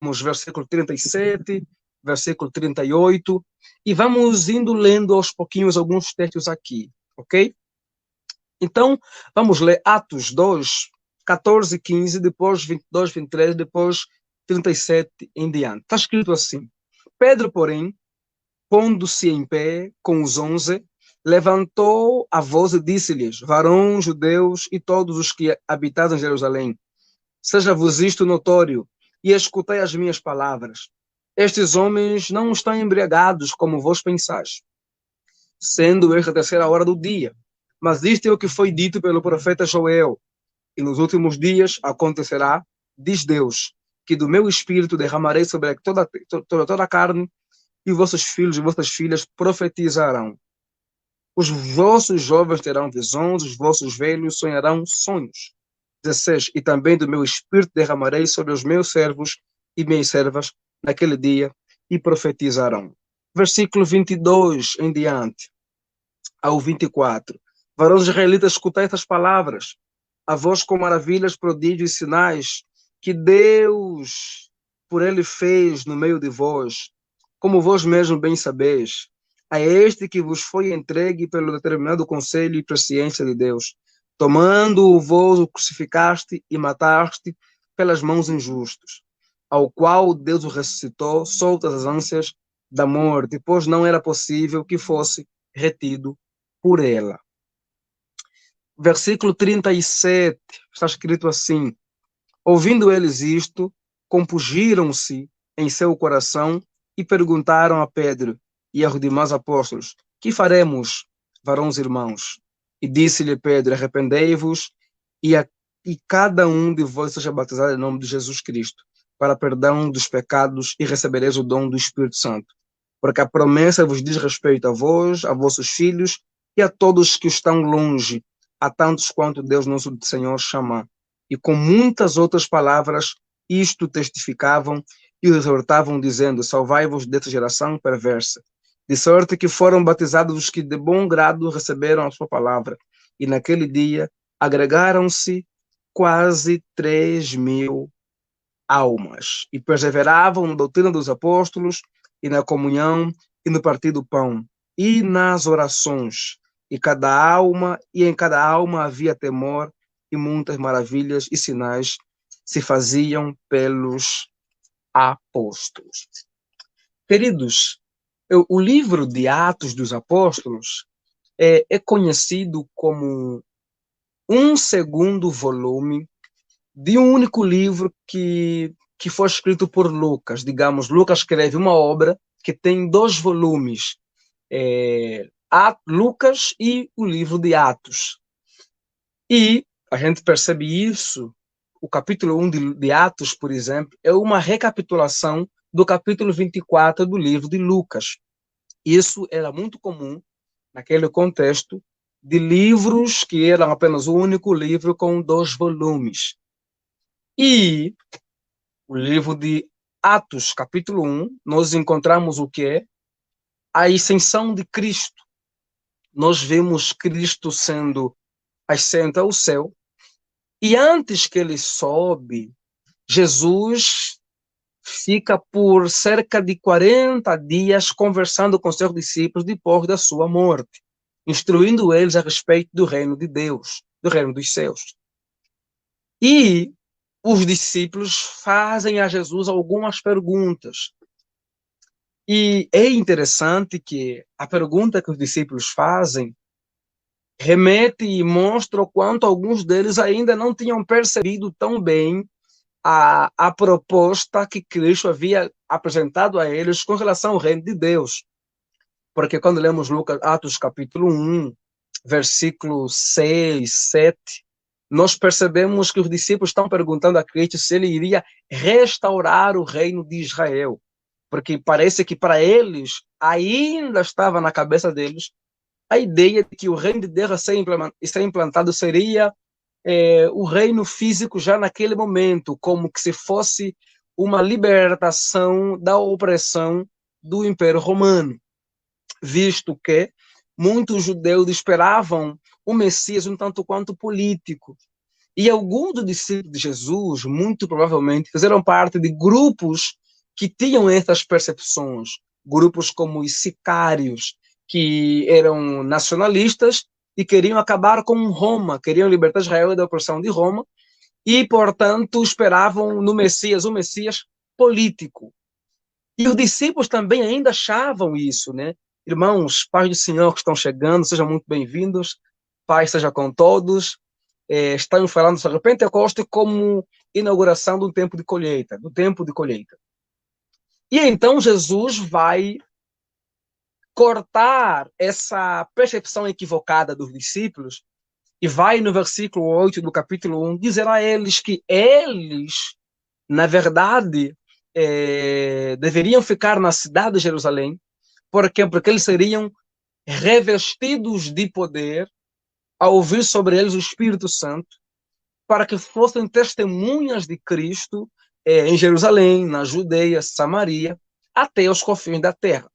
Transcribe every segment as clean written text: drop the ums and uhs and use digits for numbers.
versículo 37, versículo 38, e vamos indo lendo aos pouquinhos alguns textos aqui, ok? Então, vamos ler Atos 2, 14 e 15, depois 22, 23, depois 37 em diante. Está escrito assim: Pedro, porém, pondo-se em pé com os 11, levantou a voz e disse-lhes: Varões, judeus e todos os que habitam em Jerusalém, seja-vos isto notório, e escutai as minhas palavras. Estes homens não estão embriagados, como vós pensais, sendo esta a terceira hora do dia. Mas isto é o que foi dito pelo profeta Joel. E nos últimos dias acontecerá, diz Deus, que do meu espírito derramarei sobre toda a carne, e vossos filhos e vossas filhas profetizarão. Os vossos jovens terão visões, os vossos velhos sonharão sonhos. 16. E também do meu espírito derramarei sobre os meus servos e minhas servas naquele dia, e profetizarão. Versículo 22 em diante, ao 24. Varões israelitas, escutai estas palavras. A vós com maravilhas, prodígios e sinais que Deus por ele fez no meio de vós, como vós mesmo bem sabeis, a este que vos foi entregue pelo determinado conselho e presciência de Deus, tomando-o vós o crucificaste e mataste pelas mãos injustos, ao qual Deus o ressuscitou, soltas as ânsias da morte, pois não era possível que fosse retido por ela. Versículo 37, está escrito assim: Ouvindo eles isto, compungiram-se em seu coração e perguntaram a Pedro e aos demais apóstolos: Que faremos, varões irmãos? E disse-lhe Pedro: Arrependei-vos e cada um de vós seja batizado em nome de Jesus Cristo, para perdão dos pecados, e recebereis o dom do Espírito Santo. Porque a promessa vos diz respeito a vós, a vossos filhos e a todos que estão longe, a tantos quanto Deus nosso Senhor chama. E com muitas outras palavras, isto testificavam e exortavam, dizendo: Salvai-vos desta geração perversa. De sorte que foram batizados os que de bom grado receberam a sua palavra. E naquele dia agregaram-se quase 3.000 almas. E perseveravam na doutrina dos apóstolos, e na comunhão, e no partir do pão, e nas orações. E em cada alma havia temor, e muitas maravilhas e sinais se faziam pelos apóstolos. Queridos, o livro de Atos dos Apóstolos é conhecido como um segundo volume de um único livro que foi escrito por Lucas. Digamos, Lucas escreve uma obra que tem 2 volumes, Lucas e o livro de Atos. E a gente percebe isso, o capítulo 1 de Atos, por exemplo, é uma recapitulação do capítulo 24 do livro de Lucas. Isso era muito comum naquele contexto de livros que eram apenas um único livro com 2 volumes. E o livro de Atos, capítulo 1, nós encontramos o que é a ascensão de Cristo. Nós vemos Cristo sendo ascendente ao céu, e antes que ele sobe, Jesus fica por cerca de 40 dias conversando com seus discípulos depois da sua morte, instruindo eles a respeito do reino de Deus, do reino dos céus. E os discípulos fazem a Jesus algumas perguntas. E é interessante que a pergunta que os discípulos fazem remete e mostra o quanto alguns deles ainda não tinham percebido tão bem a proposta que Cristo havia apresentado a eles com relação ao reino de Deus. Porque quando lemos Atos capítulo 1, versículo 6, 7, nós percebemos que os discípulos estão perguntando a Cristo se ele iria restaurar o reino de Israel. Porque parece que para eles ainda estava na cabeça deles a ideia de que o reino de Deus a ser implantado seria o reino físico já naquele momento, como que se fosse uma libertação da opressão do Império Romano, visto que muitos judeus esperavam o Messias um tanto quanto político. E alguns dos discípulos de Jesus, muito provavelmente, fizeram parte de grupos que tinham essas percepções. Grupos como os sicários, que eram nacionalistas e queriam acabar com Roma, queriam libertar Israel da opressão de Roma, e, portanto, esperavam no Messias, um Messias político. E os discípulos também ainda achavam isso, né? Irmãos, paz do Senhor que estão chegando, sejam muito bem-vindos, paz seja com todos. Estamos falando sobre Pentecostes como inauguração do tempo de colheita, do tempo de colheita. E então Jesus vai cortar essa percepção equivocada dos discípulos e vai no versículo 8 do capítulo 1 dizer a eles que eles, na verdade, deveriam ficar na cidade de Jerusalém. Por quê? Porque eles seriam revestidos de poder ao ouvir sobre eles o Espírito Santo, para que fossem testemunhas de Cristo em Jerusalém, na Judeia, Samaria, até os confins da terra.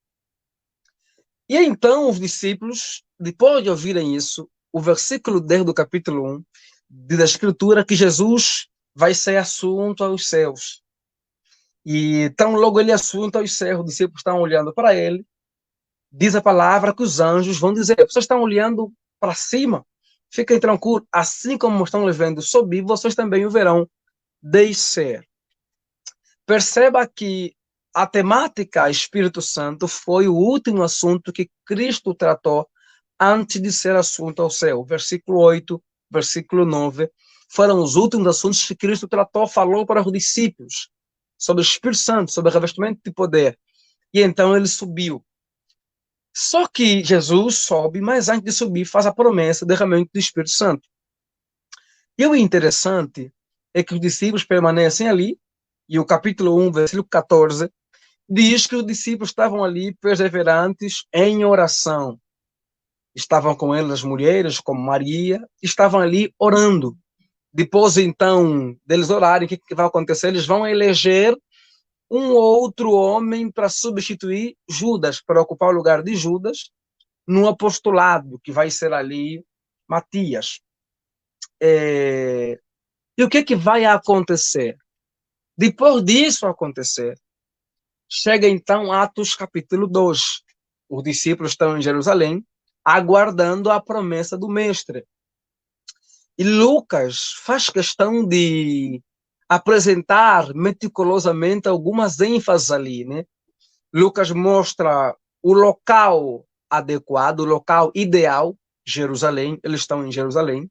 E então os discípulos, depois de ouvirem isso, o versículo 10 do capítulo 1 diz a Escritura que Jesus vai ser assunto aos céus. E tão logo ele é assunto aos céus, os discípulos estão olhando para ele, diz a palavra que os anjos vão dizer, vocês estão olhando para cima, fiquem tranquilos, assim como estão vendo subir, vocês também o verão descer. Perceba que a temática Espírito Santo foi o último assunto que Cristo tratou antes de ser assunto ao céu. Versículo 8, versículo 9, foram os últimos assuntos que Cristo tratou, falou para os discípulos, sobre o Espírito Santo, sobre o revestimento de poder. E então ele subiu. Só que Jesus sobe, mas antes de subir faz a promessa de derramamento do Espírito Santo. E o interessante é que os discípulos permanecem ali, e o capítulo 1, versículo 14, diz que os discípulos estavam ali perseverantes em oração. Estavam com eles as mulheres, como Maria, estavam ali orando. Depois, então, deles orarem, o que vai acontecer? Eles vão eleger um outro homem para substituir Judas, para ocupar o lugar de Judas, no apostolado, que vai ser ali Matias. E o que vai acontecer? Depois disso acontecer, chega então Atos capítulo 2. Os discípulos estão em Jerusalém, aguardando a promessa do Mestre. E Lucas faz questão de apresentar meticulosamente algumas ênfases ali, né? Lucas mostra o local adequado, o local ideal, Jerusalém, eles estão em Jerusalém.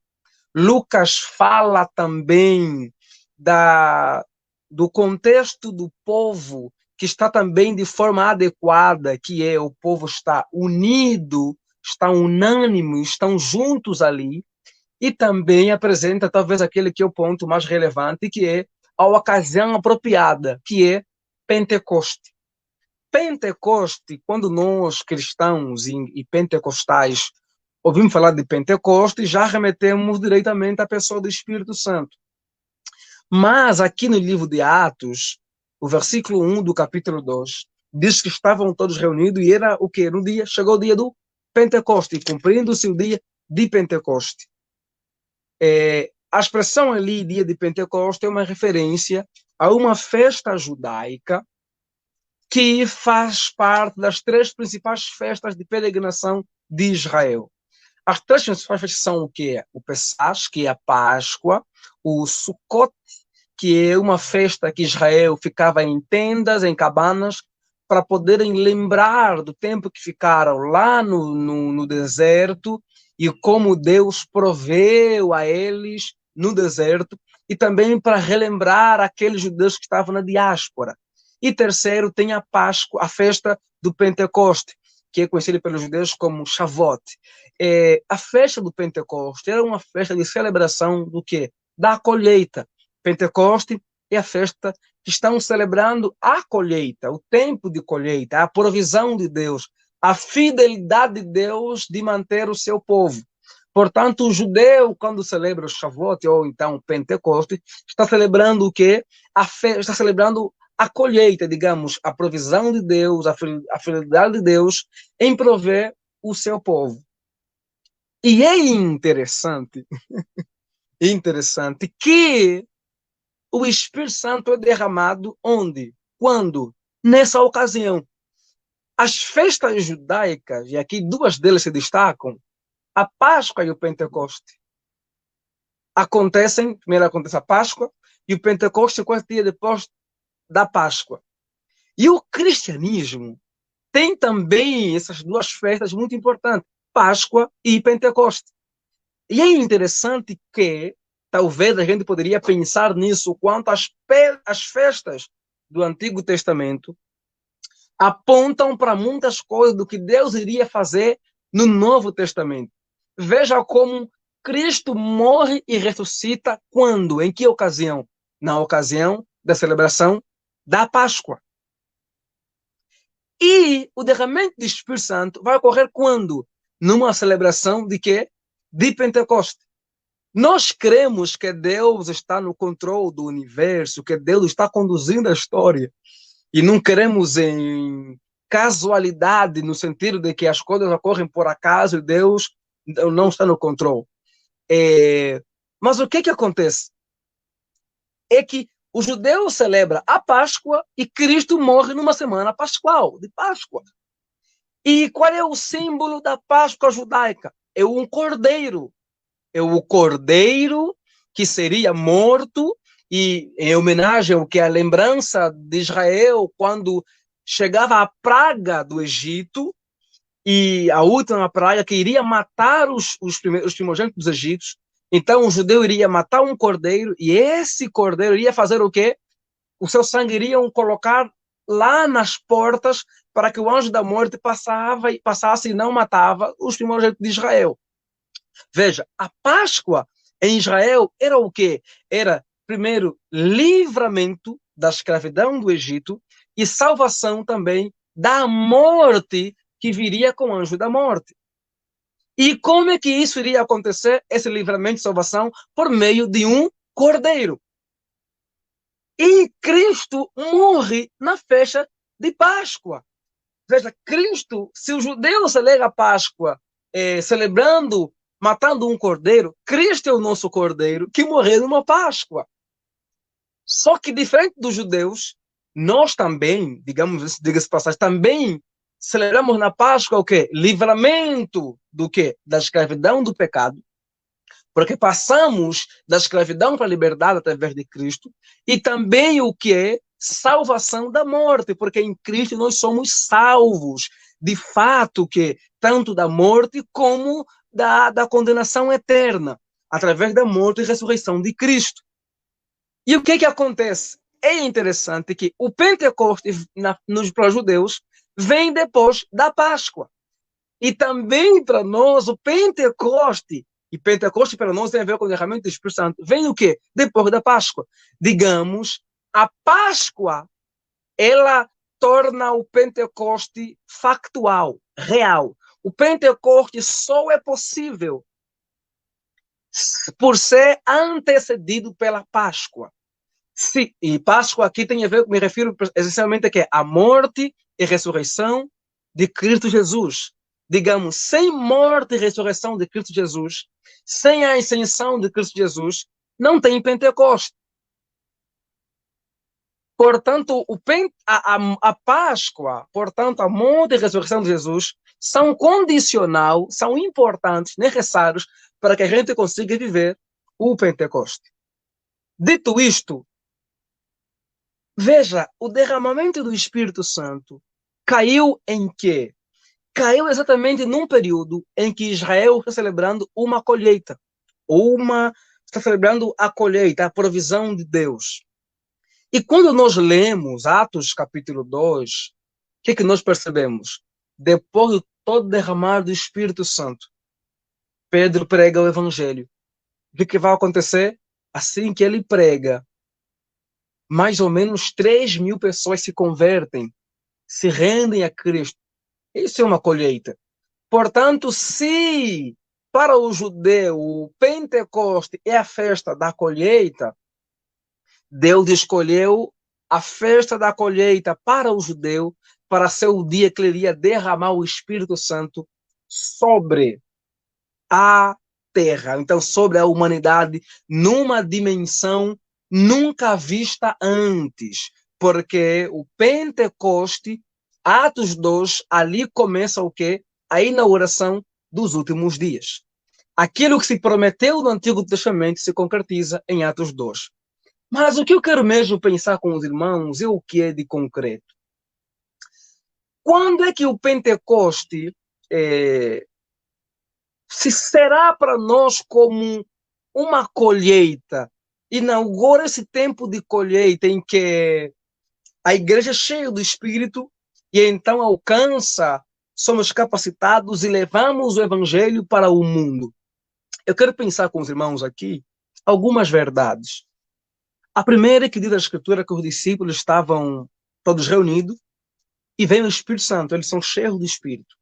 Lucas fala também do contexto do povo, que está também de forma adequada, que é o povo está unido, está unânime, estão juntos ali, e também apresenta talvez aquele que é o ponto mais relevante, que é a ocasião apropriada, que é Pentecoste. Pentecoste, quando nós cristãos e pentecostais ouvimos falar de Pentecoste, já remetemos diretamente à pessoa do Espírito Santo. Mas aqui no livro de Atos, o versículo 1 do capítulo 2, diz que estavam todos reunidos e era o quê? No dia, chegou o dia do Pentecoste, cumprindo-se o dia de Pentecoste. A expressão ali, dia de Pentecoste, é uma referência a uma festa judaica que faz parte das 3 principais festas de peregrinação de Israel. As 3 principais festas são o quê? O Pessach, que é a Páscoa, o Sukkot, que é uma festa que Israel ficava em tendas, em cabanas, para poderem lembrar do tempo que ficaram lá no deserto e como Deus proveu a eles no deserto, e também para relembrar aqueles judeus que estavam na diáspora. E terceiro, tem a Páscoa, a festa do Pentecoste, que é conhecida pelos judeus como Shavuot. A festa do Pentecoste era uma festa de celebração do quê? Da colheita. Pentecoste é a festa que estão celebrando a colheita, o tempo de colheita, a provisão de Deus, a fidelidade de Deus de manter o seu povo. Portanto, o judeu, quando celebra o Shavuot, ou então o Pentecoste, está celebrando o quê? Está celebrando a colheita, digamos, a provisão de Deus, a fidelidade de Deus em prover o seu povo. E é interessante interessante que o Espírito Santo é derramado onde? Quando? Nessa ocasião. As festas judaicas, e aqui duas delas se destacam, a Páscoa e o Pentecoste. Primeiro acontece a Páscoa, e o Pentecoste 4 dias depois da Páscoa. E o cristianismo tem também essas duas festas muito importantes, Páscoa e Pentecoste. E é interessante que, talvez a gente poderia pensar nisso quanto às festas do Antigo Testamento, apontam para muitas coisas do que Deus iria fazer no Novo Testamento. Veja como Cristo morre e ressuscita quando? Em que ocasião? Na ocasião da celebração da Páscoa. E o derramamento do Espírito Santo vai ocorrer quando? Numa celebração de quê? De Pentecoste. Nós cremos que Deus está no controle do universo, que Deus está conduzindo a história. E não queremos em casualidade, no sentido de que as coisas ocorrem por acaso e Deus não está no controle. Mas o que acontece? É que o judeu celebra a Páscoa e Cristo morre numa semana pascual, de Páscoa. E qual é o símbolo da Páscoa judaica? É um cordeiro. É o cordeiro que seria morto, e em homenagem ao que é a lembrança de Israel quando chegava a praga do Egito, e a última praga que iria matar os primogênitos dos egípcios. Então o judeu iria matar um cordeiro, e esse cordeiro iria fazer o quê? O seu sangue iriam colocar lá nas portas para que o anjo da morte passasse e não matava os primogênitos de Israel. Veja, a Páscoa em Israel era o quê? Era, primeiro, livramento da escravidão do Egito e salvação também da morte que viria com o anjo da morte. E como é que isso iria acontecer, esse livramento e salvação? Por meio de um cordeiro. E Cristo morre na festa de Páscoa. Veja, Cristo, se o judeu celebra a Páscoa celebrando, matando um cordeiro, Cristo é o nosso cordeiro que morreu numa Páscoa. Só que, diferente dos judeus, nós também, digamos, diga-se passagem, também celebramos na Páscoa o quê? Livramento do quê? Da escravidão do pecado. Porque passamos da escravidão para a liberdade através de Cristo. E também o que é salvação da morte, porque em Cristo nós somos salvos, de fato, que tanto da morte como da condenação eterna, através da morte e ressurreição de Cristo. E o que acontece? É interessante que o Pentecoste, para os judeus, vem depois da Páscoa. E também para nós, o Pentecoste, e Pentecoste para nós tem a ver com o derramamento do Espírito Santo, vem o quê? Depois da Páscoa. Digamos, a Páscoa, ela torna o Pentecoste factual, real. O Pentecoste só é possível por ser antecedido pela Páscoa. Sim, e Páscoa aqui tem a ver, me refiro essencialmente a quê? A morte e ressurreição de Cristo Jesus. Digamos, sem morte e ressurreição de Cristo Jesus, sem a ascensão de Cristo Jesus, não tem Pentecoste. Portanto, a Páscoa, portanto, a morte e a ressurreição de Jesus são condicional, são importantes, necessários para que a gente consiga viver o Pentecoste. Dito isto, veja, o derramamento do Espírito Santo caiu em quê? Caiu exatamente num período em que Israel está celebrando uma colheita, está celebrando a colheita, a provisão de Deus. E quando nós lemos Atos capítulo 2, o que nós percebemos? Depois de todo derramar do Espírito Santo, Pedro prega o Evangelho. O que vai acontecer? Assim que ele prega, mais ou menos 3.000 pessoas se convertem, se rendem a Cristo. Isso é uma colheita. Portanto, se para o judeu o Pentecoste é a festa da colheita, Deus escolheu a festa da colheita para o judeu, para ser o dia que ele iria derramar o Espírito Santo sobre a terra, então sobre a humanidade, numa dimensão nunca vista antes, porque o Pentecoste, Atos 2, ali começa o quê? A inauguração dos últimos dias. Aquilo que se prometeu no Antigo Testamento se concretiza em Atos 2. Mas o que eu quero mesmo pensar com os irmãos é o que é de concreto. Quando é que o Pentecoste se será para nós como uma colheita? Inaugura esse tempo de colheita em que a igreja é cheia do Espírito e então alcança, somos capacitados e levamos o evangelho para o mundo. Eu quero pensar com os irmãos aqui algumas verdades. A primeira é que diz a Escritura que os discípulos estavam todos reunidos e veio o Espírito Santo, eles são cheios do Espírito.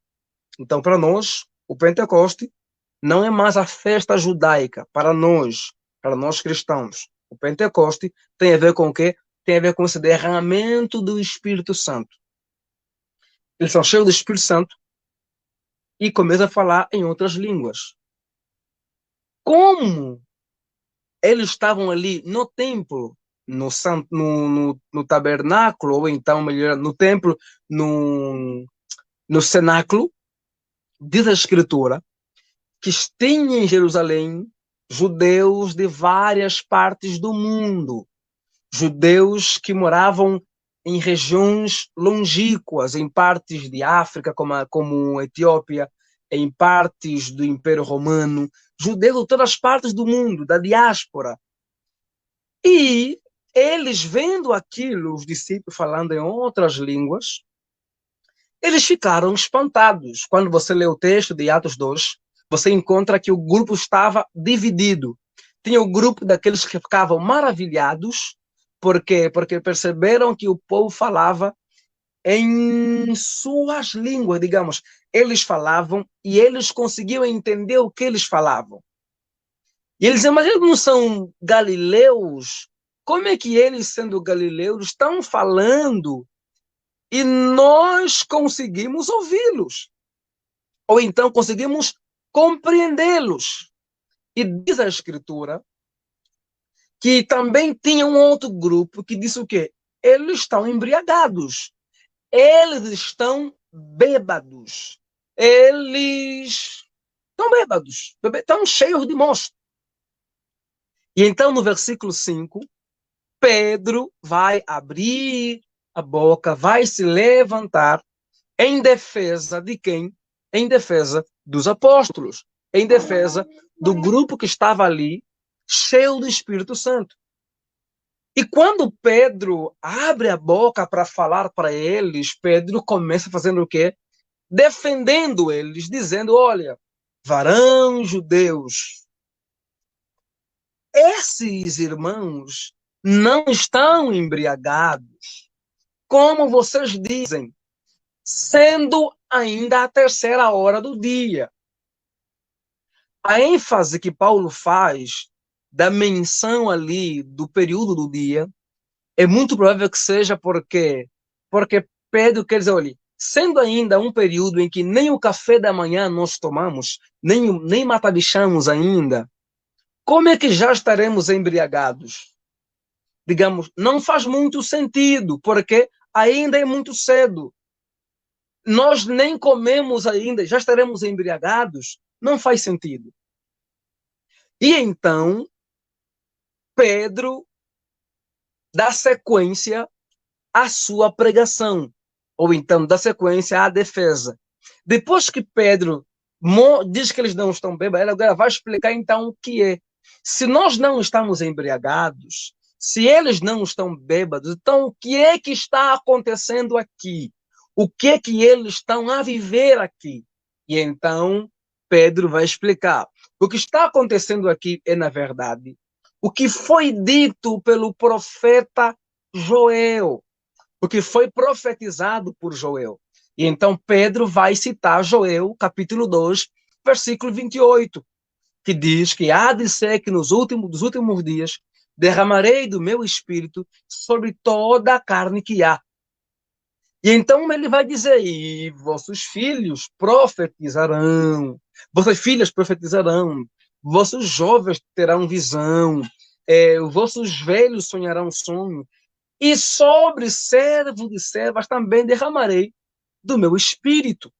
Então, para nós, o Pentecoste não é mais a festa judaica, para nós cristãos. O Pentecoste tem a ver com o quê? Tem a ver com esse derramamento do Espírito Santo. Eles são cheios do Espírito Santo e começam a falar em outras línguas. Como eles estavam ali no templo, no tabernáculo, ou então, melhor, no templo, no cenáculo, diz a Escritura, que tinha em Jerusalém judeus de várias partes do mundo, judeus que moravam em regiões longínquas, em partes de África, como Etiópia, em partes do Império Romano, judeus de todas as partes do mundo, da diáspora. E eles, vendo aquilo, os discípulos falando em outras línguas, eles ficaram espantados. Quando você lê o texto de Atos 2, você encontra que o grupo estava dividido. Tinha o grupo daqueles que ficavam maravilhados, porque perceberam que o povo falava em suas línguas, digamos. Eles falavam e eles conseguiam entender o que eles falavam. E eles diziam, mas eles não são galileus? Como é que eles, sendo galileus, estão falando e nós conseguimos ouvi-los? Ou então conseguimos compreendê-los? E diz a Escritura que também tinha um outro grupo que disse o quê? Eles estão embriagados. Eles estão bêbados. Eles estão bêbados. Estão cheios de mosto. E então, no versículo 5, Pedro vai abrir a boca, vai se levantar em defesa de quem? Em defesa dos apóstolos, em defesa do grupo que estava ali, cheio do Espírito Santo. E quando Pedro abre a boca para falar para eles, Pedro começa fazendo o quê? Defendendo eles, dizendo, olha, varão judeus, esses irmãos não estão embriagados, como vocês dizem, sendo ainda a terceira hora do dia. A ênfase que Paulo faz da menção ali do período do dia é muito provável que seja porque Pedro quer dizer, olha, sendo ainda um período em que nem o café da manhã nós tomamos, nem matabichamos ainda, como é que já estaremos embriagados? Digamos, não faz muito sentido, porque ainda é muito cedo. Nós nem comemos ainda, já estaremos embriagados? Não faz sentido. E então, Pedro dá sequência à sua pregação, ou então dá sequência à defesa. Depois que Pedro diz que eles não estão bêbados, ele agora vai explicar então o que é. Se nós não estamos embriagados, se eles não estão bêbados, então o que é que está acontecendo aqui? O que é que eles estão a viver aqui? E então Pedro vai explicar. O que está acontecendo aqui é, na verdade, o que foi dito pelo profeta Joel, o que foi profetizado por Joel. E então Pedro vai citar Joel, capítulo 2, versículo 28, que diz que há de ser que dos últimos dias derramarei do meu espírito sobre toda a carne que há. E então ele vai dizer, e vossos filhos profetizarão, vossas filhas profetizarão, vossos jovens terão visão, os vossos velhos sonharão sonho, e sobre servos e servas também derramarei do meu espírito.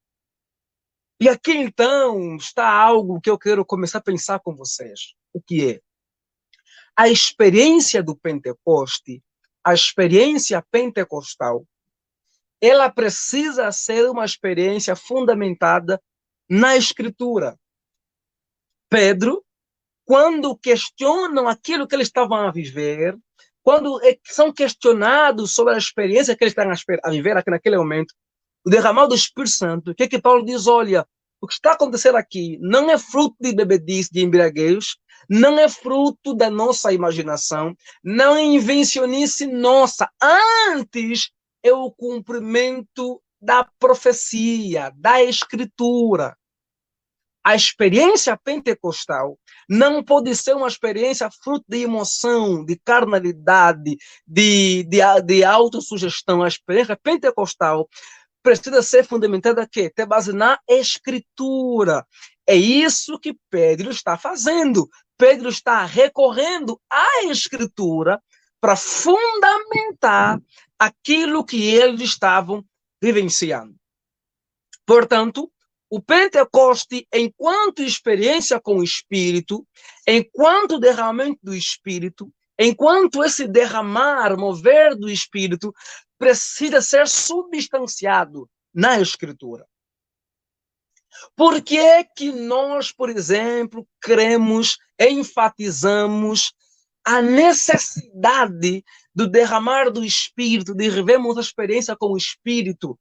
E aqui, então, está algo que eu quero começar a pensar com vocês. O que é? A experiência do Pentecoste, a experiência pentecostal, ela precisa ser uma experiência fundamentada na Escritura. Pedro, quando questionam aquilo que eles estavam a viver, quando são questionados sobre a experiência que eles estão a viver aqui naquele momento, o derramar do Espírito Santo, o que é que Paulo diz? Olha, o que está acontecendo aqui não é fruto de bebedice, de embriaguez, não é fruto da nossa imaginação, não é invencionice nossa, antes é o cumprimento da profecia, da Escritura. A experiência pentecostal não pode ser uma experiência fruto de emoção, de carnalidade, de autossugestão. A experiência pentecostal precisa ser fundamentada aqui, ter base na Escritura. É isso que Pedro está fazendo. Pedro está recorrendo à Escritura para fundamentar aquilo que eles estavam vivenciando. Portanto, o Pentecoste, enquanto experiência com o Espírito, enquanto derramamento do Espírito, enquanto esse derramar, mover do Espírito, precisa ser substanciado na Escritura. Por que é que nós, por exemplo, cremos, enfatizamos a necessidade do derramar do Espírito, de vivermos a experiência com o Espírito?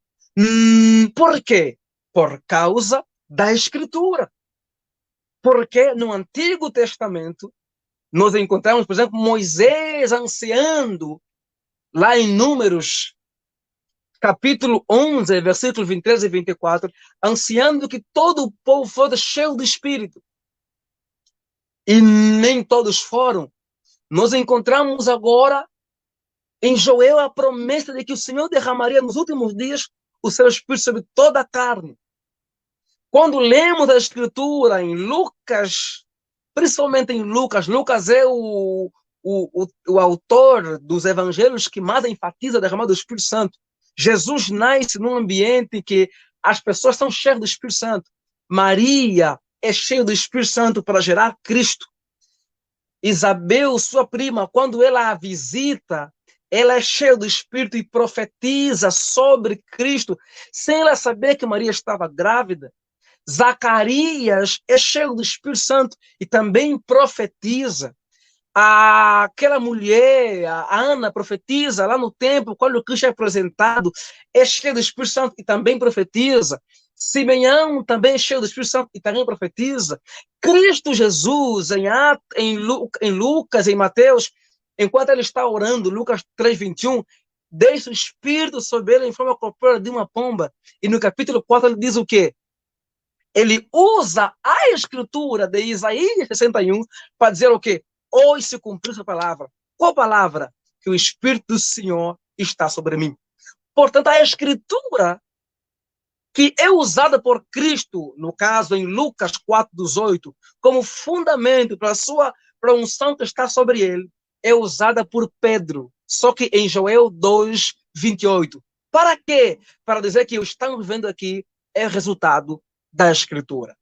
Por quê? Por causa da Escritura. Porque no Antigo Testamento, nós encontramos, por exemplo, Moisés ansiando, lá em Números, capítulo 11, versículos 23 e 24, ansiando que todo o povo fosse cheio do Espírito. E nem todos foram. Nós encontramos agora em Joel a promessa de que o Senhor derramaria nos últimos dias o seu Espírito sobre toda a carne. Quando lemos a Escritura em Lucas, principalmente em Lucas, Lucas é o autor dos evangelhos que mais enfatiza a derramada do Espírito Santo. Jesus nasce num ambiente em que as pessoas são cheias do Espírito Santo. Maria é cheia do Espírito Santo para gerar Cristo. Isabel, sua prima, quando ela a visita, ela é cheia do Espírito e profetiza sobre Cristo, sem ela saber que Maria estava grávida. Zacarias é cheio do Espírito Santo e também profetiza. Aquela mulher, a Ana, profetiza lá no templo, quando o Cristo é apresentado, é cheio do Espírito Santo e também profetiza. Simeão também é cheio do Espírito Santo e também profetiza. Cristo Jesus, em Lucas, em Mateus, enquanto ele está orando, Lucas 3:21, deixa o Espírito sobre ele em forma corpórea de uma pomba. E no capítulo 4 ele diz o quê? Ele usa a Escritura de Isaías 61 para dizer o quê? Hoje se cumpriu essa palavra. Qual palavra? Que o Espírito do Senhor está sobre mim. Portanto, a Escritura que é usada por Cristo, no caso em Lucas 4:18, como fundamento para a unção que está sobre ele, é usada por Pedro, só que em Joel 2:28. Para quê? Para dizer que o que estamos vendo aqui é resultado da Escritura.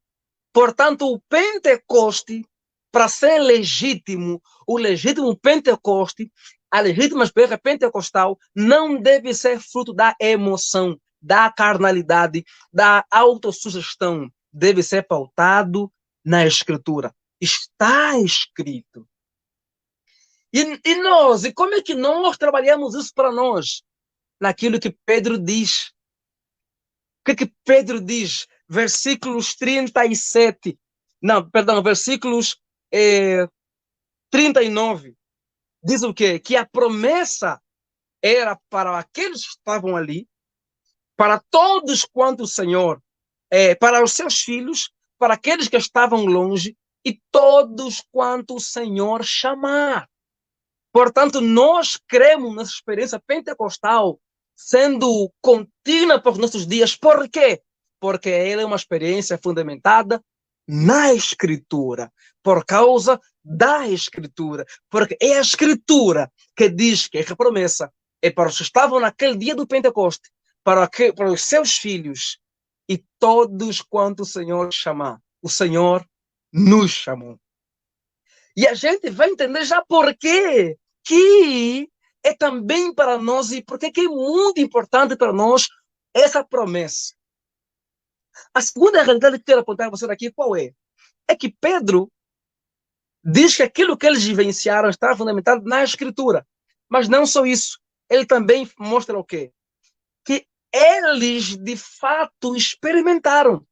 Portanto, o Pentecoste, para ser legítimo, o legítimo Pentecoste, a legítima experiência pentecostal, não deve ser fruto da emoção, da carnalidade, da autossugestão. Deve ser pautado na Escritura. Está escrito. E nós, e como é que nós trabalhamos isso para nós? Naquilo que Pedro diz. O que Pedro diz? Versículos 37. Não, perdão, versículos 39. Diz o quê? Que a promessa era para aqueles que estavam ali, para todos quanto o Senhor, para os seus filhos, para aqueles que estavam longe, e todos quanto o Senhor chamar. Portanto, nós cremos nessa experiência pentecostal sendo contínua por nossos dias. Por quê? Porque ela é uma experiência fundamentada na Escritura, por causa da Escritura, porque é a Escritura que diz que a promessa é para os que estavam naquele dia do Pentecoste, para os seus filhos e todos quanto o Senhor chamar. O Senhor nos chamou. E a gente vai entender já por quê que é também para nós e porque que é muito importante para nós essa promessa. A segunda realidade que eu quero apontar para você aqui, qual é? É que Pedro diz que aquilo que eles vivenciaram está fundamentado na Escritura. Mas não só isso. Ele também mostra o quê? Que eles, de fato, experimentaram.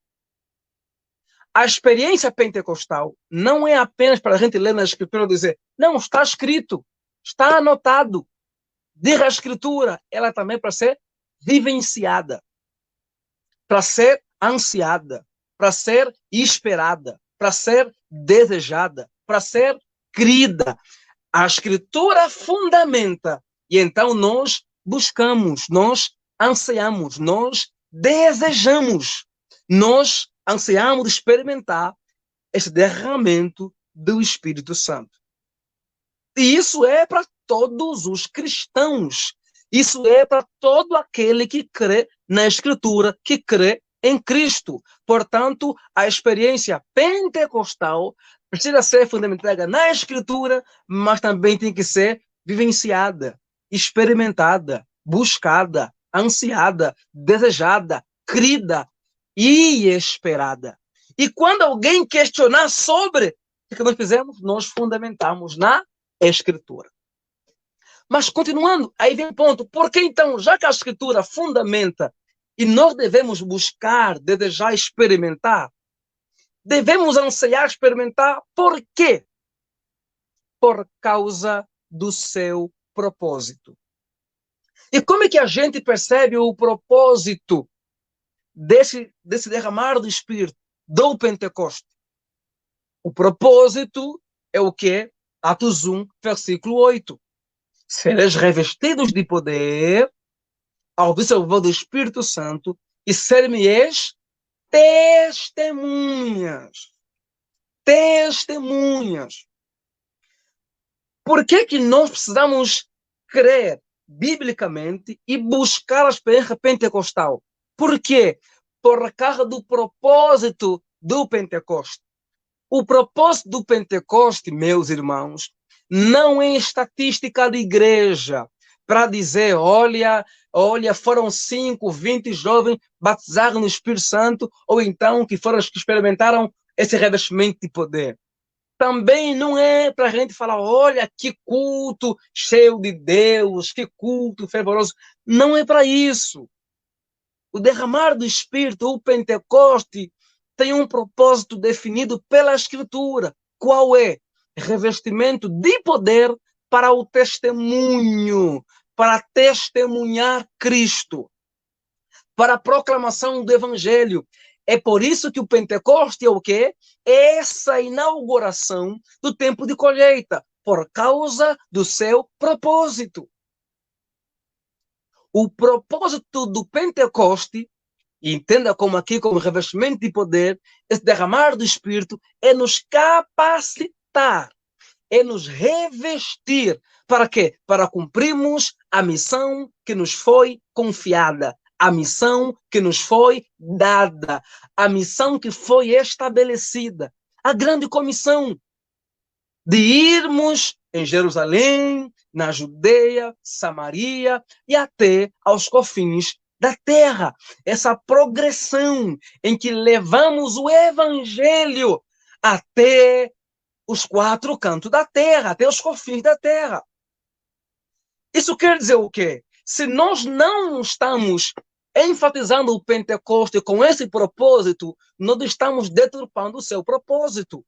A experiência pentecostal não é apenas para a gente ler na Escritura e dizer, não, está escrito, está anotado. Diz a Escritura, ela também é para ser vivenciada, para ser ansiada, para ser esperada, para ser desejada, para ser crida. A Escritura fundamenta e então nós buscamos, nós ansiamos, nós desejamos, nós ansiamos experimentar esse derramamento do Espírito Santo. E isso é para todos os cristãos. Isso é para todo aquele que crê na Escritura, que crê em Cristo. Portanto, a experiência pentecostal precisa ser fundamentada na Escritura, mas também tem que ser vivenciada, experimentada, buscada, ansiada, desejada, crida e esperada. E quando alguém questionar sobre o que nós fizemos, nós fundamentamos na Escritura. Mas continuando, aí vem o ponto. Por que então, já que a Escritura fundamenta e nós devemos buscar, desejar experimentar, devemos ansiar experimentar, por quê? Por causa do seu propósito. E como é que a gente percebe o propósito desse derramar do Espírito, do Pentecoste? O propósito é o quê? Atos 1, versículo 8. Sereis revestidos de poder ao observar do Espírito Santo e ser-me-eis testemunhas. Testemunhas. Por que nós precisamos crer biblicamente e buscar a experiência pentecostal? Por quê? Por causa do propósito do Pentecoste. O propósito do Pentecoste, meus irmãos, não é estatística de igreja para dizer, olha, foram 5, 20 jovens batizados no Espírito Santo, ou então que foram os que experimentaram esse revestimento de poder. Também não é para a gente falar, olha, que culto cheio de Deus, que culto fervoroso. Não é para isso. O derramar do Espírito, o Pentecoste, tem um propósito definido pela Escritura. Qual é? Revestimento de poder para o testemunho, para testemunhar Cristo, para a proclamação do Evangelho. É por isso que o Pentecoste é o quê? É essa inauguração do tempo de colheita, por causa do seu propósito. O propósito do Pentecoste, e entenda como aqui, como revestimento de poder, esse derramar do Espírito, é nos capacitar, é nos revestir. Para quê? Para cumprirmos a missão que nos foi confiada, a missão que nos foi dada, a missão que foi estabelecida, a grande comissão de irmos em Jerusalém, na Judeia, Samaria e até aos confins da terra. Essa progressão em que levamos o Evangelho até os 4 cantos da terra, até os confins da terra. Isso quer dizer o quê? Se nós não estamos enfatizando o Pentecoste com esse propósito, nós estamos deturpando o seu propósito.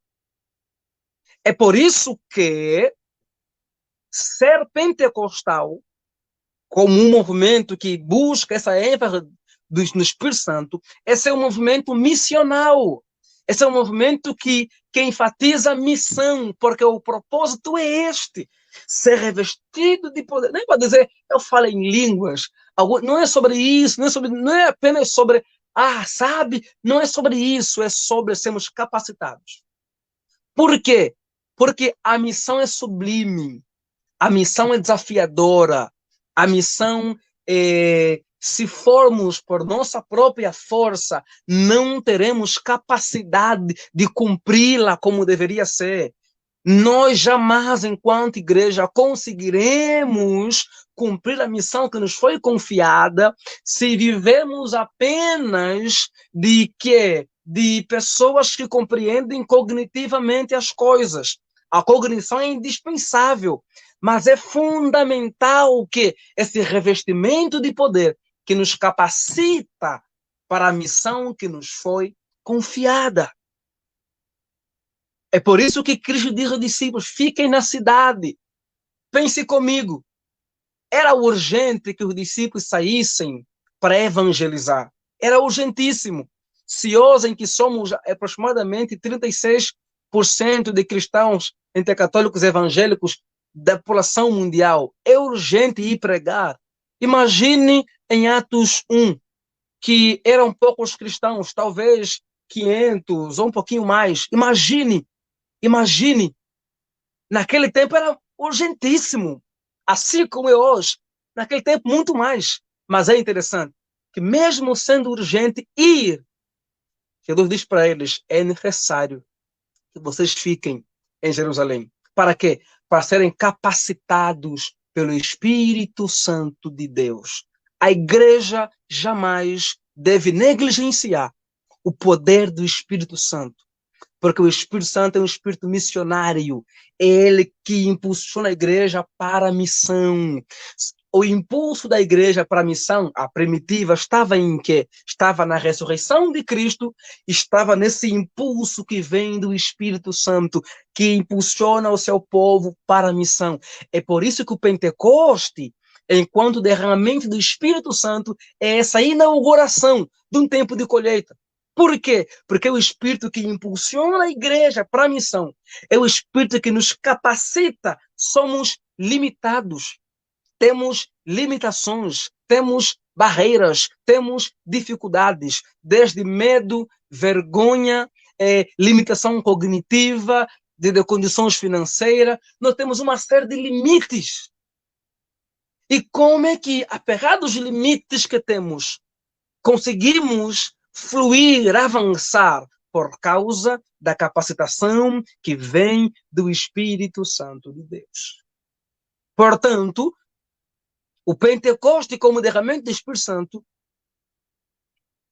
É por isso que ser pentecostal, como um movimento que busca essa ênfase no Espírito Santo, esse é um movimento missional. Esse é um movimento que enfatiza a missão, porque o propósito é este, ser revestido de poder. Nem para dizer, eu falo em línguas, não é sobre isso, não é apenas sobre Ah, sabe, não é sobre isso, é sobre sermos capacitados. Por quê? Porque a missão é sublime, a missão é desafiadora, a missão é, se formos por nossa própria força, não teremos capacidade de cumpri-la como deveria ser. Nós jamais, enquanto igreja, conseguiremos cumprir a missão que nos foi confiada se vivemos apenas de quê? De pessoas que compreendem cognitivamente as coisas. A cognição é indispensável, mas é fundamental que esse revestimento de poder que nos capacita para a missão que nos foi confiada. É por isso que Cristo diz aos discípulos: fiquem na cidade. Pense comigo. Era urgente que os discípulos saíssem para evangelizar. Era urgentíssimo. Se hoje em que somos aproximadamente 36% de cristãos entre católicos e evangélicos da população mundial, é urgente ir pregar. Imagine em Atos 1, que eram poucos cristãos, talvez 500 ou um pouquinho mais. Imagine, naquele tempo era urgentíssimo, assim como é hoje. Naquele tempo, muito mais. Mas é interessante que, mesmo sendo urgente ir, Jesus diz para eles: é necessário que vocês fiquem em Jerusalém. Para quê? Para serem capacitados pelo Espírito Santo de Deus. A igreja jamais deve negligenciar o poder do Espírito Santo, porque o Espírito Santo é um espírito missionário, é ele que impulsiona a igreja para a missão. O impulso da igreja para a missão, a primitiva, estava em quê? Estava na ressurreição de Cristo, estava nesse impulso que vem do Espírito Santo, que impulsiona o seu povo para a missão. É por isso que o Pentecoste, enquanto derramamento do Espírito Santo, é essa inauguração de um tempo de colheita. Por quê? Porque é o Espírito que impulsiona a igreja para a missão. É o Espírito que nos capacita. Somos limitados. Temos limitações. Temos barreiras. Temos dificuldades. Desde medo, vergonha, limitação cognitiva, de condições financeiras. Nós temos uma série de limites. E como é que, apesar dos limites que temos, conseguimos fluir, avançar por causa da capacitação que vem do Espírito Santo de Deus? Portanto, o Pentecoste como derramamento do Espírito Santo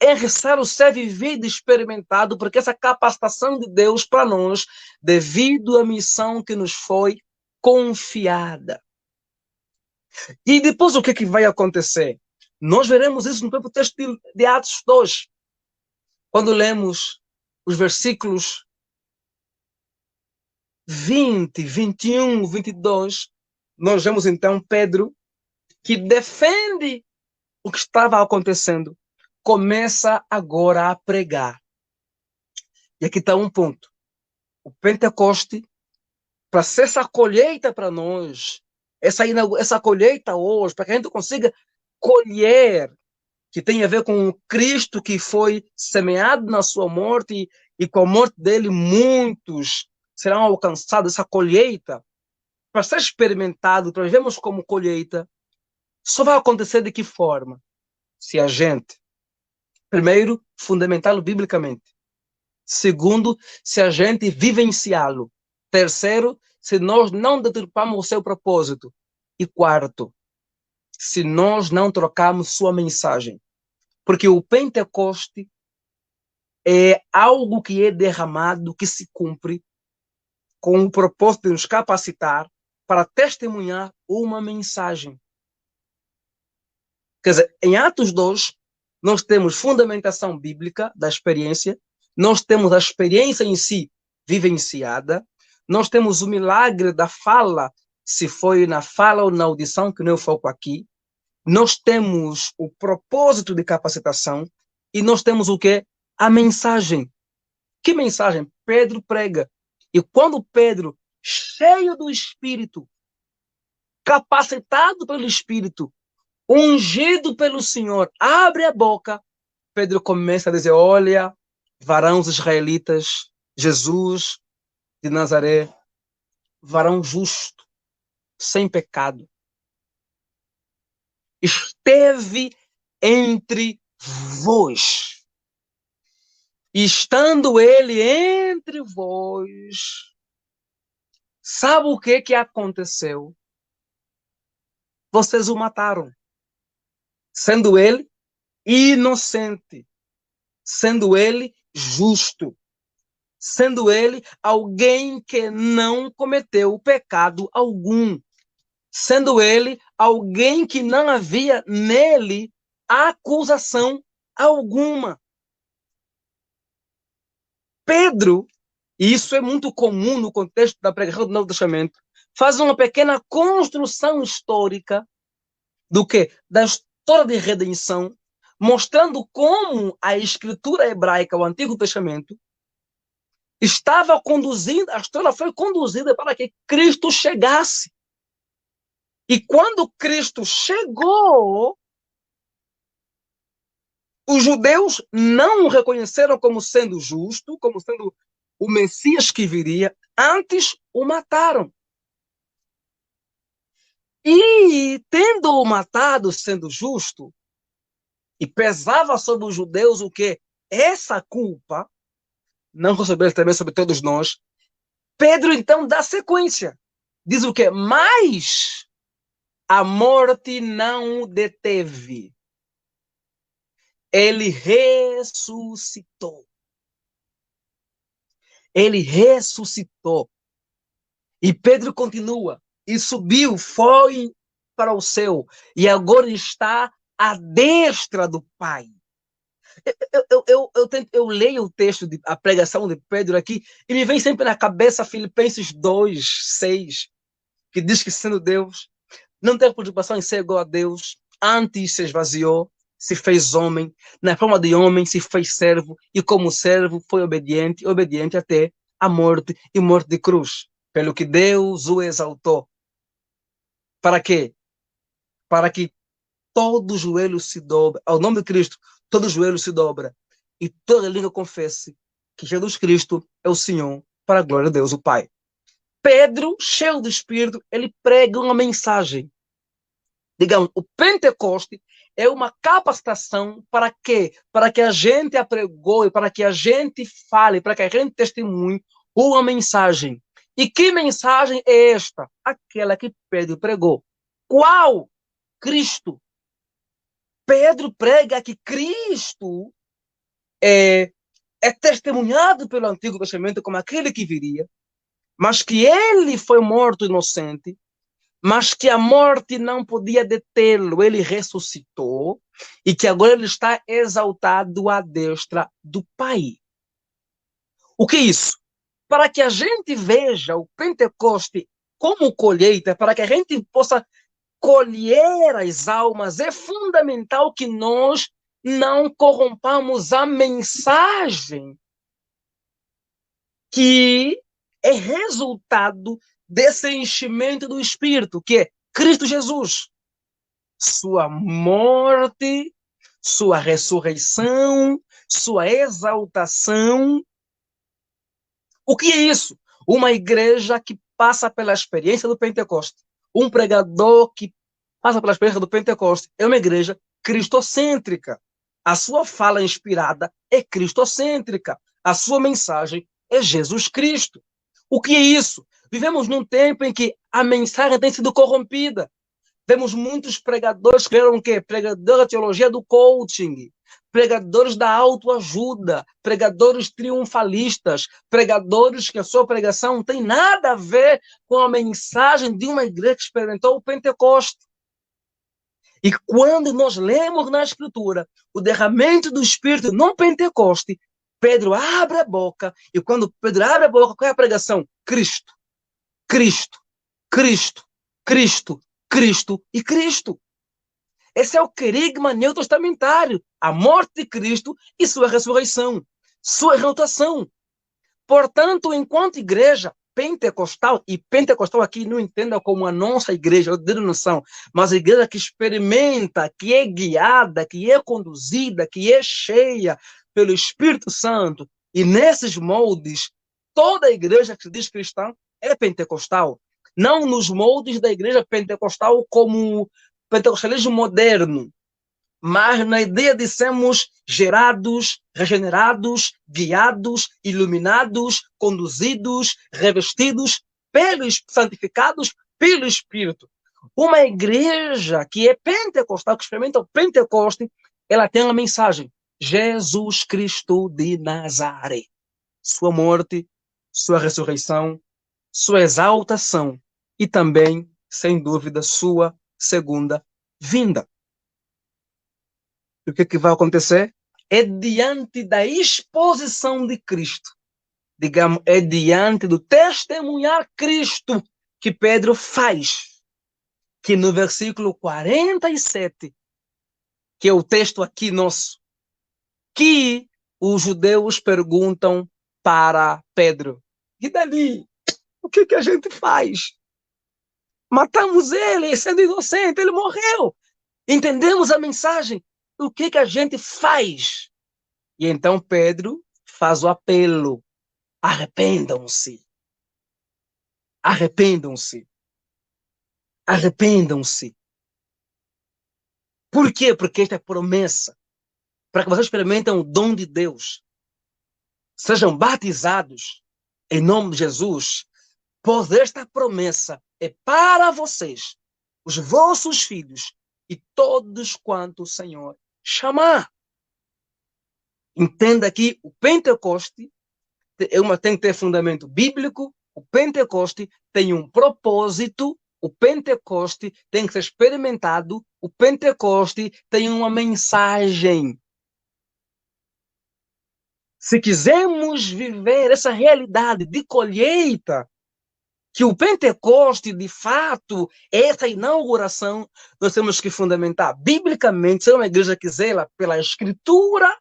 é necessário ser vivido e experimentado, porque essa capacitação de Deus para nós, devido à missão que nos foi confiada. E depois o que vai acontecer? Nós veremos isso no próprio texto de Atos 2, quando lemos os versículos 20, 21, 22, nós vemos então Pedro, que defende o que estava acontecendo, começa agora a pregar. E aqui está um ponto. O Pentecoste, para ser essa colheita para nós, essa colheita hoje, para que a gente consiga colher, que tem a ver com o Cristo que foi semeado na sua morte, e com a morte dele muitos serão alcançados, essa colheita, para ser experimentado, para vermos como colheita, só vai acontecer de que forma? Se a gente, primeiro, fundamentá-lo biblicamente. Segundo, se a gente vivenciá-lo. Terceiro, se nós não deturpamos o seu propósito. E quarto, se nós não trocamos sua mensagem. Porque o Pentecoste é algo que é derramado, que se cumpre com o propósito de nos capacitar para testemunhar uma mensagem. Quer dizer, em Atos 2, nós temos fundamentação bíblica da experiência, nós temos a experiência em si vivenciada, nós temos o milagre da fala, se foi na fala ou na audição, que não é o foco aqui, nós temos o propósito de capacitação e nós temos o quê? A mensagem. Que mensagem? Pedro prega. E quando Pedro, cheio do Espírito, capacitado pelo Espírito, ungido pelo Senhor, abre a boca, Pedro começa a dizer, olha, varão dos israelitas, Jesus de Nazaré, varão justo, sem pecado, esteve entre vós. E estando ele entre vós, sabe o que aconteceu? Vocês o mataram, sendo ele inocente, sendo ele justo, sendo ele alguém que não cometeu pecado algum, sendo ele alguém que não havia nele acusação alguma. Pedro, e isso é muito comum no contexto da pregação do Novo Testamento, faz uma pequena construção histórica do que? Da história de redenção, mostrando como a escritura hebraica, o Antigo Testamento, estava conduzindo, a história foi conduzida para que Cristo chegasse. E quando Cristo chegou, os judeus não o reconheceram como sendo justo, como sendo o Messias que viria, antes o mataram. E, tendo-o matado, sendo justo, e pesava sobre os judeus o que? Essa culpa, não recebeu também sobre todos nós, Pedro então dá sequência. Diz o quê? Mas a morte não o deteve. Ele ressuscitou. Ele ressuscitou. E Pedro continua. E subiu, foi para o céu. E agora está à destra do Pai. Eu leio o texto, a pregação de Pedro aqui, e me vem sempre na cabeça Filipenses 2:6, que diz que sendo Deus, não teve preocupação em ser igual a Deus, antes se esvaziou, se fez homem, na forma de homem se fez servo, e como servo foi obediente, obediente até a morte e morte de cruz. Pelo que Deus o exaltou. Para quê? Para que todo joelho se dobra, ao nome de Cristo, todo joelho se dobra, e toda língua confesse que Jesus Cristo é o Senhor, para a glória de Deus, o Pai. Pedro, cheio do Espírito, ele prega uma mensagem. Digamos, o Pentecoste é uma capacitação para quê? Para que a gente apregoe, para que a gente fale, para que a gente testemunhe uma mensagem. E que mensagem é esta? Aquela que Pedro pregou. Qual? Cristo. Pedro prega que Cristo é testemunhado pelo Antigo Testamento como aquele que viria, mas que ele foi morto inocente, mas que a morte não podia detê-lo, ele ressuscitou, e que agora ele está exaltado à destra do Pai. O que é isso? Para que a gente veja o Pentecoste como colheita, para que a gente possa colher as almas, é fundamental que nós não corrompamos a mensagem que é resultado desse enchimento do Espírito, que é Cristo Jesus. Sua morte, sua ressurreição, sua exaltação. O que é isso? Uma igreja que passa pela experiência do Pentecoste. Um pregador que passa pela experiência do Pentecoste é uma igreja cristocêntrica. A sua fala inspirada é cristocêntrica. A sua mensagem é Jesus Cristo. O que é isso? Vivemos num tempo em que a mensagem tem sido corrompida. Vemos muitos pregadores que eram o quê? Pregadores da teologia do coaching, pregadores da autoajuda, pregadores triunfalistas, pregadores que a sua pregação não tem nada a ver com a mensagem de uma igreja que experimentou o Pentecoste. E quando nós lemos na Escritura o derramamento do Espírito no Pentecoste, Pedro abre a boca, e quando Pedro abre a boca, qual é a pregação? Cristo, Cristo, Cristo, Cristo, Cristo e Cristo. Esse é o querigma neotestamentário, a morte de Cristo e sua ressurreição, sua exaltação. Portanto, enquanto igreja, pentecostal, e pentecostal aqui não entenda como a nossa igreja, denominação, mas a igreja que experimenta, que é guiada, que é conduzida, que é cheia pelo Espírito Santo, e nesses moldes, toda a igreja que se diz cristã é pentecostal. Não nos moldes da igreja pentecostal como pentecostalismo moderno, mas na ideia de sermos gerados, regenerados, guiados, iluminados, conduzidos, revestidos, santificados pelo Espírito. Uma igreja que é pentecostal, que experimenta o Pentecoste, ela tem uma mensagem: Jesus Cristo de Nazaré. Sua morte, sua ressurreição, sua exaltação e também, sem dúvida, sua segunda vinda. E o que vai acontecer? É diante da exposição de Cristo, digamos, é diante do testemunhar Cristo que Pedro faz, que no versículo 47, que é o texto aqui nosso, que os judeus perguntam para Pedro: e dali? O que a gente faz? Matamos ele, sendo inocente, ele morreu. Entendemos a mensagem? O que a gente faz? E então Pedro faz o apelo: arrependam-se. Arrependam-se. Arrependam-se. Por quê? Porque esta é promessa para que vocês experimentem o dom de Deus, sejam batizados em nome de Jesus, pois esta promessa é para vocês, os vossos filhos e todos quanto o Senhor chamar. Entenda que o Pentecoste tem que ter fundamento bíblico, o Pentecoste tem um propósito, o Pentecoste tem que ser experimentado, o Pentecoste tem uma mensagem. Se quisermos viver essa realidade de colheita, que o Pentecoste, de fato, é essa inauguração, nós temos que fundamentar biblicamente, ser uma igreja que zela pela Escritura,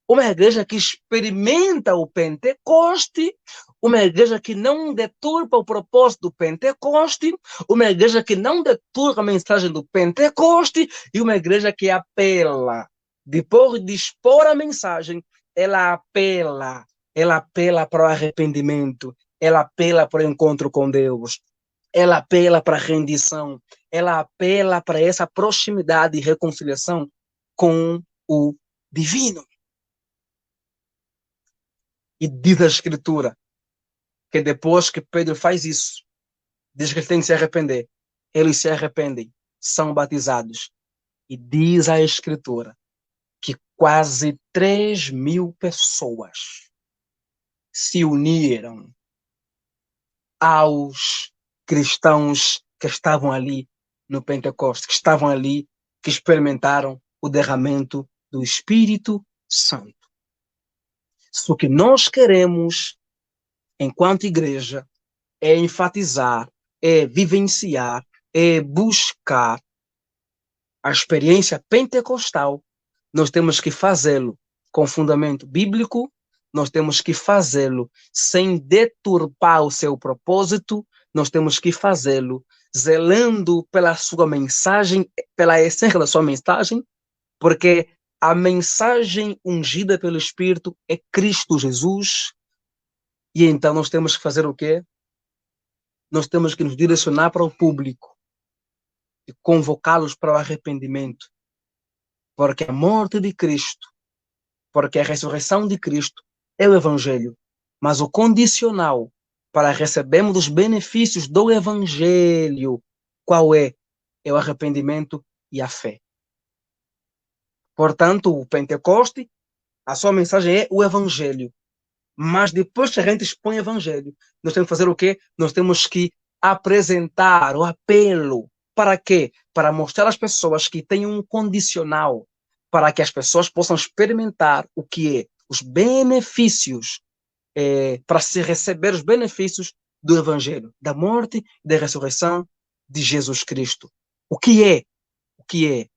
uma igreja que experimenta o Pentecoste, uma igreja que não deturpa o propósito do Pentecoste, uma igreja que não deturpa a mensagem do Pentecoste e uma igreja que apela. Depois de expor a mensagem, ela apela para o arrependimento, ela apela para o encontro com Deus, ela apela para a rendição, ela apela para essa proximidade e reconciliação com o divino. E diz a Escritura que depois que Pedro faz isso, diz que eles têm que se arrepender. Eles se arrependem, são batizados. E diz a Escritura que quase 3.000 pessoas se uniram aos cristãos que estavam ali no Pentecostes, que estavam ali, que experimentaram o derramamento do Espírito Santo. O que nós queremos, enquanto igreja, é enfatizar, é vivenciar, é buscar a experiência pentecostal. Nós temos que fazê-lo com fundamento bíblico, nós temos que fazê-lo sem deturpar o seu propósito, nós temos que fazê-lo zelando pela sua mensagem, pela essência da sua mensagem, porque a mensagem ungida pelo Espírito é Cristo Jesus. E então nós temos que fazer o quê? Nós temos que nos direcionar para o público e convocá-los para o arrependimento. Porque a morte de Cristo, porque a ressurreição de Cristo é o Evangelho. Mas o condicional para recebermos os benefícios do Evangelho, qual é? É o arrependimento e a fé. Portanto, o Pentecoste, a sua mensagem é o Evangelho. Mas depois que a gente expõe o Evangelho, nós temos que fazer o quê? Nós temos que apresentar o apelo. Para quê? Para mostrar às pessoas que tem um condicional, para que as pessoas possam experimentar o que é os benefícios, para se receber os benefícios do Evangelho, da morte e da ressurreição de Jesus Cristo. O que é? O que é?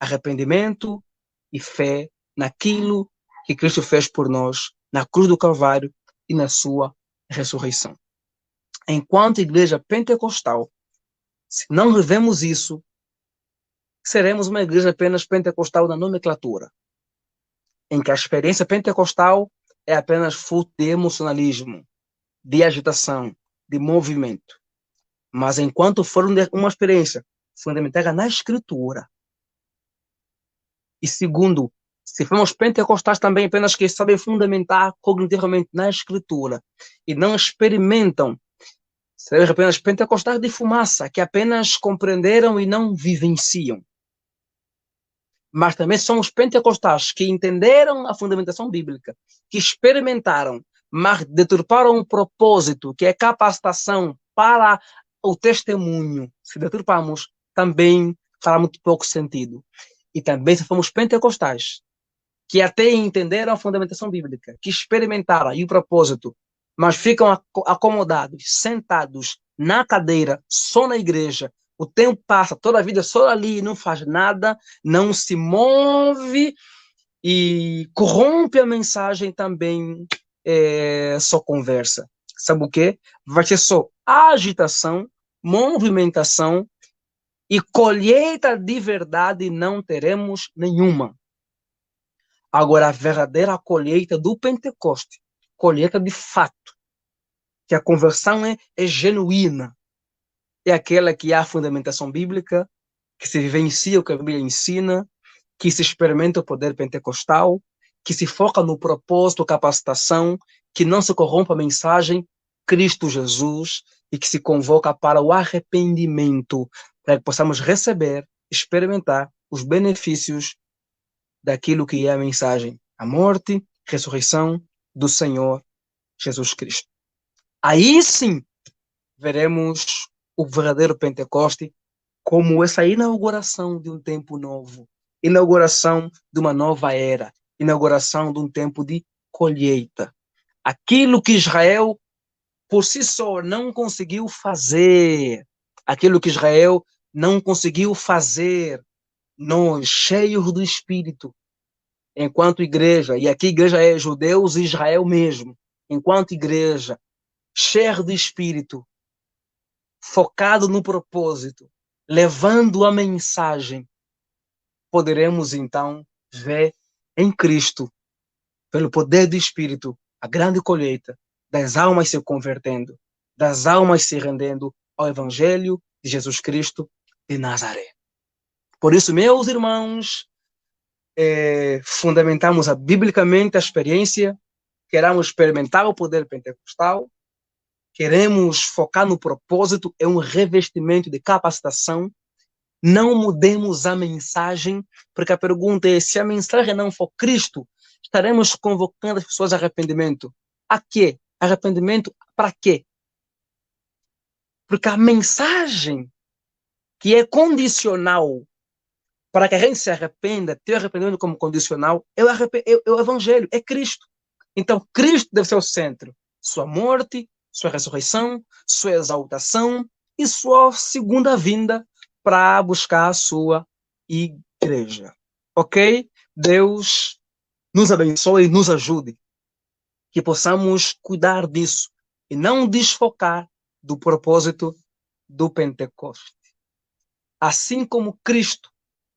Arrependimento e fé naquilo que Cristo fez por nós na cruz do Calvário e na sua ressurreição. enquanto igreja pentecostal, se não vivemos isso, seremos uma igreja apenas pentecostal na nomenclatura, em que a experiência pentecostal é apenas fruto de emocionalismo, de agitação, de movimento. Mas enquanto for uma experiência fundamentada na Escritura, e segundo, se formos pentecostais também apenas que sabem fundamentar cognitivamente na Escritura e não experimentam, seremos apenas pentecostais de fumaça, que apenas compreenderam e não vivenciam. Mas também somos pentecostais que entenderam a fundamentação bíblica, que experimentaram, mas deturparam o propósito, que é capacitação para o testemunho. Se deturpamos, também fará muito pouco sentido. E também se formos pentecostais, que até entenderam a fundamentação bíblica, que experimentaram e o propósito, mas ficam acomodados, sentados na cadeira, só na igreja, o tempo passa, toda a vida só ali, não faz nada, não se move e corrompe a mensagem também, só conversa. Sabe o quê? Vai ser só agitação, movimentação e colheita de verdade não teremos nenhuma. Agora, a verdadeira colheita do Pentecoste, colheita de fato, que a conversão é genuína, é aquela que há a fundamentação bíblica, que se vivencia o que a Bíblia ensina, que se experimenta o poder pentecostal, que se foca no propósito, capacitação, que não se corrompe a mensagem, Cristo Jesus, e que se convoca para o arrependimento, para que possamos receber, experimentar os benefícios daquilo que é a mensagem, a morte, ressurreição do Senhor Jesus Cristo. Aí sim veremos o verdadeiro Pentecoste como essa inauguração de um tempo novo, inauguração de uma nova era, inauguração de um tempo de colheita. Aquilo que Israel por si só não conseguiu fazer, aquilo que Israel não conseguiu fazer, nós, cheios do Espírito, enquanto igreja, e aqui igreja é judeus e Israel mesmo, enquanto igreja, cheia do Espírito, focado no propósito, levando a mensagem, poderemos então ver em Cristo, pelo poder do Espírito, a grande colheita das almas se convertendo, das almas se rendendo ao Evangelho de Jesus Cristo de Nazaré. Por isso, meus irmãos, fundamentamos biblicamente a experiência, queremos experimentar o poder pentecostal, queremos focar no propósito, é um revestimento de capacitação. Não mudemos a mensagem, porque a pergunta é, se a mensagem não for Cristo, estaremos convocando as pessoas a arrependimento. A quê? Arrependimento para quê? Porque a mensagem que é condicional para que a gente se arrependa, ter o arrependimento como condicional, é o Evangelho, é Cristo. Então, Cristo deve ser o centro. Sua morte, sua ressurreição, sua exaltação e sua segunda vinda para buscar a sua igreja. Ok? Deus nos abençoe e nos ajude. Que possamos cuidar disso e não desfocar do propósito do Pentecoste. Assim como Cristo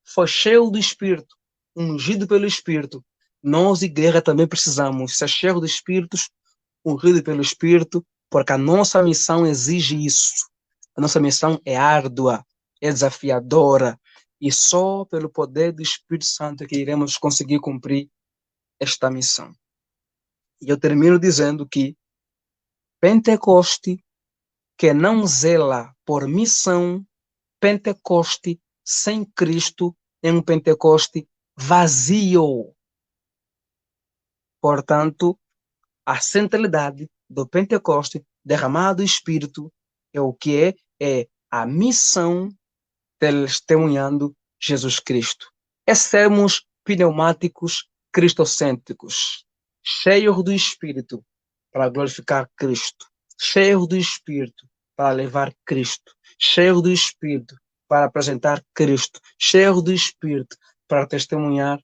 foi cheio do Espírito, ungido pelo Espírito, nós, igreja, também precisamos ser cheios do Espírito, ungido pelo Espírito, porque a nossa missão exige isso. A nossa missão é árdua, é desafiadora, e só pelo poder do Espírito Santo que iremos conseguir cumprir esta missão. E eu termino dizendo que Pentecoste, que não zela por missão, Pentecoste sem Cristo é um Pentecoste vazio. Portanto, a centralidade do Pentecoste derramado do Espírito é o que é a missão testemunhando Jesus Cristo. É sermos pneumáticos cristocêntricos, cheios do Espírito para glorificar Cristo, cheios do Espírito para levar Cristo, cheios do Espírito para apresentar Cristo, cheios do Espírito para testemunhar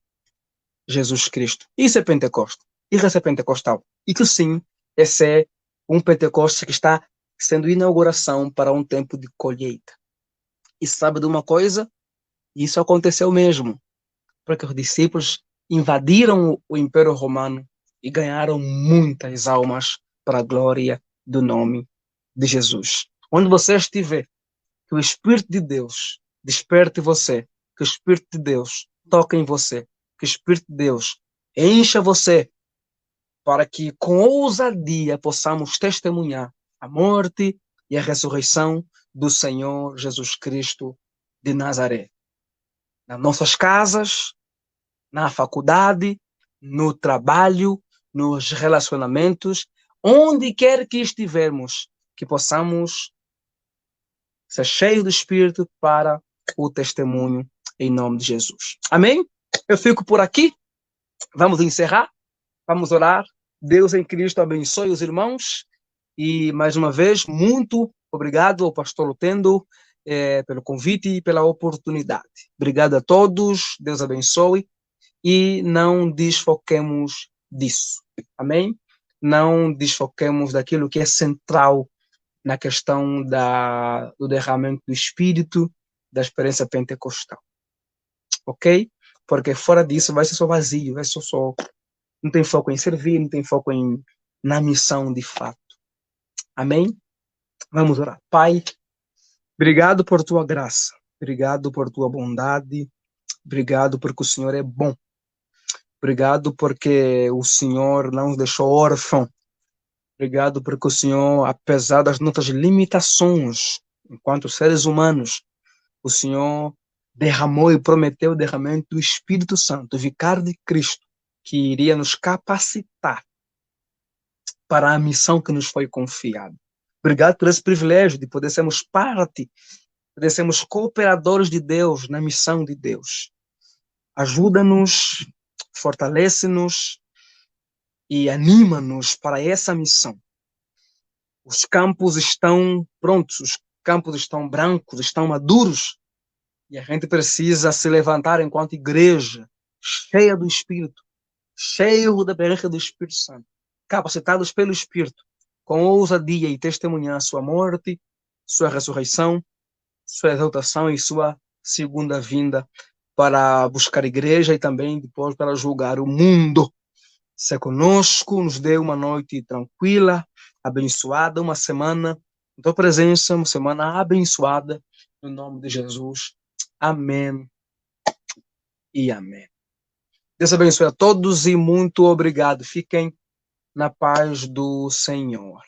Jesus Cristo. Isso é Pentecoste. Isso é pentecostal. E que sim, esse é um Pentecoste que está sendo inauguração para um tempo de colheita. E sabe de uma coisa? Isso aconteceu mesmo, porque os discípulos invadiram o Império Romano e ganharam muitas almas para a glória do nome de Jesus. Onde você estiver, que o Espírito de Deus desperte você, que o Espírito de Deus toque em você, que o Espírito de Deus encha você, para que com ousadia possamos testemunhar a morte e a ressurreição do Senhor Jesus Cristo de Nazaré. Nas nossas casas, na faculdade, no trabalho, nos relacionamentos, onde quer que estivermos, que possamos ser cheios do Espírito para o testemunho em nome de Jesus. Amém? Eu fico por aqui. Vamos encerrar. Vamos orar. Deus em Cristo abençoe os irmãos. E, mais uma vez, muito obrigado ao pastor Lutendo pelo convite e pela oportunidade. Obrigado a todos. Deus abençoe. E não desfoquemos disso. Amém? Não desfoquemos daquilo que é central na questão do derramamento do Espírito, da experiência pentecostal. Ok? Porque fora disso vai ser só vazio, vai ser só não tem foco em servir, não tem foco na missão de fato. Amém? Vamos orar. Pai, obrigado por tua graça, obrigado por tua bondade, obrigado porque o Senhor é bom. Obrigado porque o Senhor não nos deixou órfãos. Obrigado porque o Senhor, apesar das nossas limitações, enquanto seres humanos, o Senhor derramou e prometeu o derramamento do Espírito Santo, o Vicário de Cristo, que iria nos capacitar para a missão que nos foi confiada. Obrigado por esse privilégio de poder sermos parte, poder sermos cooperadores de Deus na missão de Deus. Ajuda-nos, fortalece-nos e anima-nos para essa missão. Os campos estão prontos, os campos estão brancos, estão maduros, e a gente precisa se levantar enquanto igreja, cheia do Espírito, cheio da presença do Espírito Santo, capacitados pelo Espírito, com ousadia e testemunhar sua morte, sua ressurreição, sua exaltação e sua segunda vinda para buscar a igreja e também depois para julgar o mundo. Se conosco, nos dê uma noite tranquila, abençoada, uma semana em tua presença, uma semana abençoada, no nome de Jesus. Amém e amém. Deus abençoe a todos e muito obrigado. Fiquem na paz do Senhor.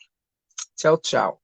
Tchau, tchau.